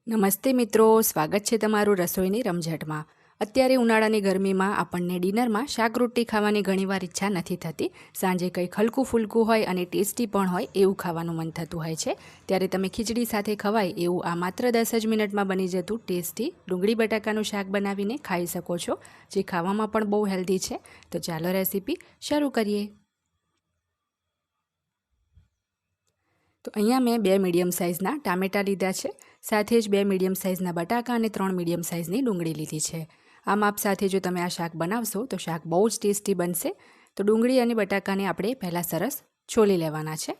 નમસ્તે મિત્રો, સ્વાગત છે તમારું રસોઈની રમઝટમાં। અત્યારે ઉનાળાની ગરમીમાં આપણને ડિનરમાં શાક રોટલી ખાવાની ઘણીવાર ઈચ્છા નથી થતી। સાંજે કંઈક હલકું ફૂલકું હોય અને ટેસ્ટી પણ હોય એવું ખાવાનું મન થતું હોય છે। ત્યારે તમે ખીચડી સાથે ખવાય એવું આ માત્ર 10 જ મિનિટમાં બની જતું ટેસ્ટી ડુંગળી બટાકાનું શાક બનાવીને ખાઈ શકો છો, જે ખાવામાં પણ બહુ હેલ્ધી છે। તો ચાલો રેસીપી શરૂ કરીએ। તો અહીંયા મેં 2 મીડિયમ સાઇઝના ટામેટાં લીધા છે, સાથે જ 2 મીડિયમ સાઇઝના બટાકા અને 3 મીડિયમ સાઇઝની ડુંગળી લીધી છે। આ માપ સાથે જો તમે આ શાક બનાવશો તો શાક બહુ જ ટેસ્ટી બનશે। તો ડુંગળી અને બટાકાને આપણે પહેલાં સરસ છોલી લેવાના છે।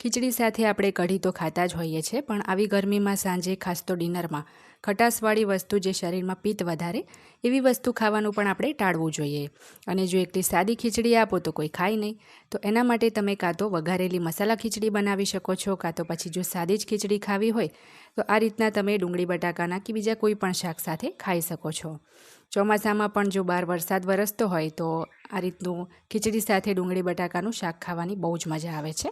ખીચડી સાથે આપણે કઢી તો ખાતા જ હોઈએ છીએ, પણ આવી ગરમીમાં સાંજે ખાસ તો ડિનરમાં ખટાશવાળી વસ્તુ જે શરીરમાં પિત્ત વધારે એવી વસ્તુ ખાવાનું પણ આપણે ટાળવું જોઈએ। અને જો એકલી સાદી ખીચડી આપો તો કોઈ ખાય નહીં, તો એના માટે તમે કાં તો વઘારેલી મસાલા ખીચડી બનાવી શકો છો, કાં તો પછી જો સાદી જ ખીચડી ખાવી હોય તો આ રીતના તમે ડુંગળી બટાકાના કે બીજા કોઈ પણ શાક સાથે ખાઈ શકો છો। ચોમાસામાં પણ જો બહાર વરસાદ વરસતો હોય તો આ રીતનું ખીચડી સાથે ડુંગળી બટાકાનું શાક ખાવાની બહુ જ મજા આવે છે।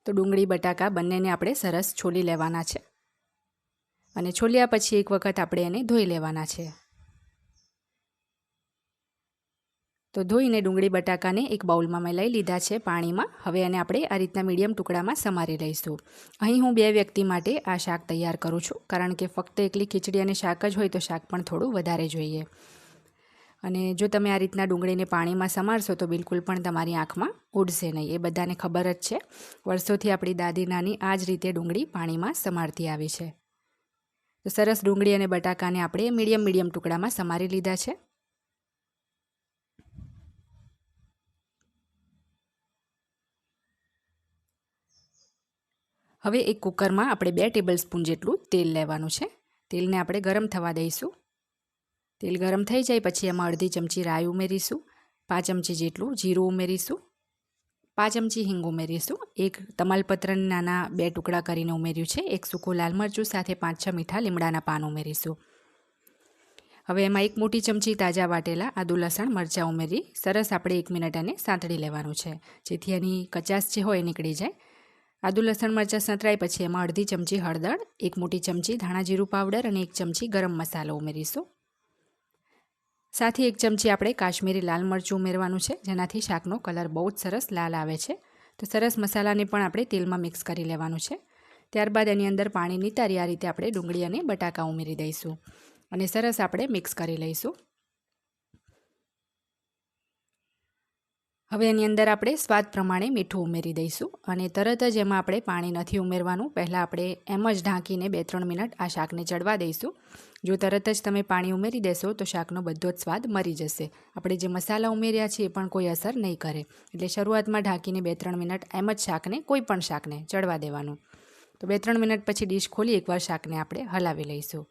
તો ડુંગળી બટાકા બંનેને આપણે સરસ છોલી લેવાના છે અને છોલ્યા પછી એક વખત આપણે એને ધોઈ લેવાના છે। તો ધોઈને ડુંગળી બટાકાને એક બાઉલમાં મેં લઈ લીધા છે પાણીમાં। હવે એને આપણે આ રીતના મીડિયમ ટુકડામાં સમારી લઈશું। અહીં હું 2 વ્યક્તિ માટે આ શાક તૈયાર કરું છું, કારણ કે ફક્ત એકલી ખીચડી અને શાક જ હોય તો શાક પણ થોડું વધારે જોઈએ। અને જો તમે આ રીતના ડુંગળીને પાણીમાં સમારશો તો બિલકુલ પણ તમારી આંખમાં ઉડશે નહીં, એ બધાને ખબર જ છે। વર્ષોથી આપણી દાદી નાની આ જ રીતે ડુંગળી પાણીમાં સમારતી આવી છે। તો સરસ ડુંગળી અને બટાકાને આપણે મીડિયમ ટુકડામાં સમારી લીધા છે। હવે એક કુકરમાં આપણે 2 ટેબલસ્પૂન જેટલું તેલ લેવાનું છે। તેલને આપણે ગરમ થવા દઈશું। તેલ ગરમ થઈ જાય પછી એમાં અડધી ચમચી રાઈ ઉમેરીશું, 5 ચમચી જેટલું જીરું ઉમેરીશું, 5 ચમચી હિંગ ઉમેરીશું, એક તમાલપત્રના નાના 2 ટુકડા કરીને ઉમેર્યું છે, એક સૂકું લાલ મરચું સાથે 5-6 મીઠા લીમડાના પાન ઉમેરીશું। હવે એમાં 1 મોટી ચમચી તાજા વાટેલા આદુ લસણ મરચાં ઉમેરી સરસ આપણે 1 મિનિટ એને સાંતળી લેવાનું છે, જેથી એની કચાશ જે હોય નીકળી જાય। આદુ લસણ મરચાં સંતળાય પછી એમાં અડધી ચમચી હળદર, 1 મોટી ચમચી ધાણા જીરું પાવડર અને 1 ચમચી ગરમ મસાલો ઉમેરીશું। સાથે 1 ચમચી આપણે કાશ્મીરી લાલ મરચું ઉમેરવાનું છે, જેનાથી શાકનો કલર બહુ જ સરસ લાલ આવે છે। તો સરસ મસાલાને પણ આપણે તેલમાં મિક્સ કરી લેવાનું છે। ત્યારબાદ એની અંદર પાણી નિતારી આ રીતે આપણે ડુંગળી અને બટાકા ઉમેરી દઈશું અને સરસ આપણે મિક્સ કરી લઈશું। હવે એની અંદર આપણે સ્વાદ પ્રમાણે મીઠું ઉમેરી દઈશું અને તરત જ એમાં આપણે પાણી નથી ઉમેરવાનું, પહેલાં આપણે એમ જ ઢાંકીને 2-3 મિનિટ આ શાકને ચડવા દઈશું। જો તરત જ તમે પાણી ઉમેરી દેશો તો શાકનો બધો જ સ્વાદ મરી જશે। આપણે જે મસાલા ઉમેર્યા છે એ પણ કોઈ અસર નહીં કરે, એટલે શરૂઆતમાં ઢાંકીને 2-3 મિનિટ એમ જ શાકને કોઈ પણ શાકને ચડવા દેવાનું। તો 2-3 મિનિટ પછી ડીશ ખોલી એકવાર શાકને આપણે હલાવી લઈશું।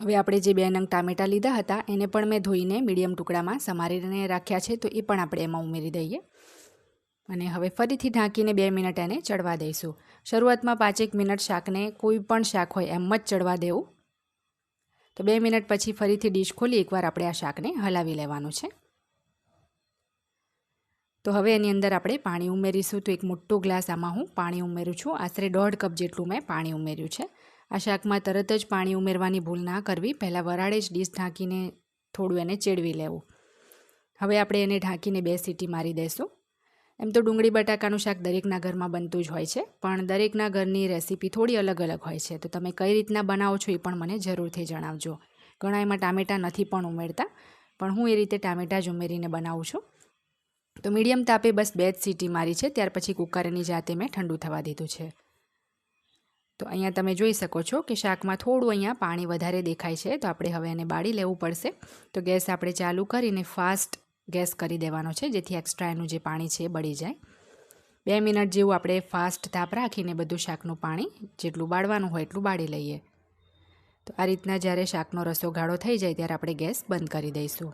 હવે આપણે જે 2 નંગ ટામેટાં લીધા હતા એને પણ મેં ધોઈને મીડિયમ ટુકડામાં સમારીને રાખ્યા છે, તો એ પણ આપણે એમાં ઉમેરી દઈએ અને હવે ફરીથી ઢાંકીને 2 મિનિટ એને ચડવા દઈશું। શરૂઆતમાં 5-1 મિનિટ શાકને કોઈ પણ શાક હોય એમ જ ચડવા દેવું। તો 2 મિનિટ પછી ફરીથી ડીશ ખોલી એકવાર આપણે આ શાકને હલાવી લેવાનું છે। તો હવે એની અંદર આપણે પાણી ઉમેરીશું। તો એક મોટો ગ્લાસ આમાં હું પાણી ઉમેરું છું, આશરે 1.5 કપ જેટલું મેં પાણી ઉમેર્યું છે। આ શાકમાં તરત જ પાણી ઉમેરવાની ભૂલ ના કરવી, પહેલાં વરાળે જ ડીશ ઢાંકીને થોડું એને ચેડવી લેવું। હવે આપણે એને ઢાંકીને 2 સીટી મારી દઈશું। એમ તો ડુંગળી બટાકાનું શાક દરેકના ઘરમાં બનતું જ હોય છે, પણ દરેકના ઘરની રેસીપી થોડી અલગ અલગ હોય છે, તો તમે કઈ રીતના બનાવો છો એ પણ મને જરૂરથી જણાવજો। ઘણા એમાં ટામેટાં નથી પણ ઉમેરતા, પણ હું એ રીતે ટામેટાં જ ઉમેરીને બનાવું છું। તો મીડિયમ તાપે બસ 2 જ સીટી મારી છે, ત્યાર પછી કુકરની જાતે મેં ઠંડુ થવા દીધું છે। તો અહીંયા તમે જોઈ શકો છો કે શાકમાં થોડું અહીંયા પાણી વધારે દેખાય છે, તો આપણે હવે એને બાળી લેવું પડશે। તો ગેસ આપણે ચાલુ કરીને ફાસ્ટ ગેસ કરી દેવાનો છે, જેથી એક્સ્ટ્રા એનું જે પાણી છે એ બળી જાય। 2 મિનિટ જેવું આપણે ફાસ્ટ તાપ રાખીને બધું શાકનું પાણી જેટલું બાળવાનું હોય એટલું બાળી લઈએ। તો આ રીતના જ્યારે શાકનો રસો ગાળો થઈ જાય ત્યારે આપણે ગેસ બંધ કરી દઈશું।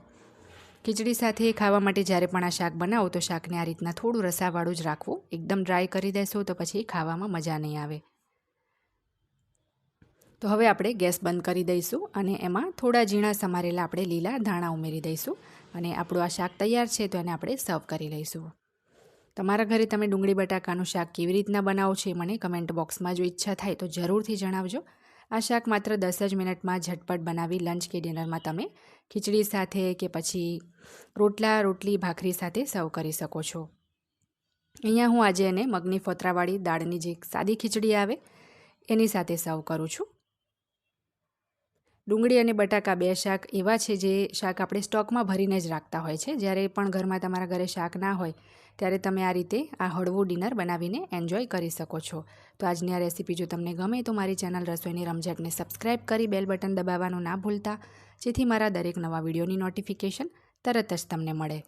ખીચડી સાથે ખાવા માટે જ્યારે પણ આ શાક બનાવો તો શાકને આ રીતના થોડું રસાવાળું જ રાખવું, એકદમ ડ્રાય કરી દેશો તો પછી ખાવામાં મજા નહીં આવે। તો હવે આપણે ગેસ બંધ કરી દઈશું અને એમાં થોડા ઝીણા સમારેલા આપણે લીલા ધાણા ઉમેરી દઈશું અને આપણું આ શાક તૈયાર છે, તો એને આપણે સર્વ કરી લઈશું। તમારા ઘરે તમે ડુંગળી બટાકાનું શાક કેવી રીતના બનાવો છો એ મને કમેન્ટ બોક્સમાં જો ઈચ્છા થાય તો જરૂરથી જણાવજો. આ શાક માત્ર 10 જ મિનિટમાં ઝટપટ બનાવી લંચ કે ડિનરમાં તમે ખીચડી સાથે કે પછી રોટલી ભાખરી સાથે સર્વ કરી શકો છો. અહીંયા હું આજે એને મગની ફોતરાવાળી દાળની જે સાદી ખીચડી આવે એની સાથે સર્વ કરું છું. ડુંગળી અને બટાકા 2 શાક એવા છે જે શાક આપણે સ્ટોકમાં ભરીને જ રાખતા હોય છે. જ્યારે પણ ઘરમાં તમારા ઘરે શાક ના હોય ત્યારે તમે આ રીતે આ હળવું ડિનર બનાવીને એન્જોય કરી શકો છો. તો આજની આ રેસીપી જો તમને ગમે તો મારી ચેનલ રસોઈની રમઝટને સબસ્ક્રાઈબ કરી બેલ બટન દબાવવાનું ના ભૂલતા, જેથી મારા દરેક નવા વિડીયોની નોટિફિકેશન તરત જ તમને મળે.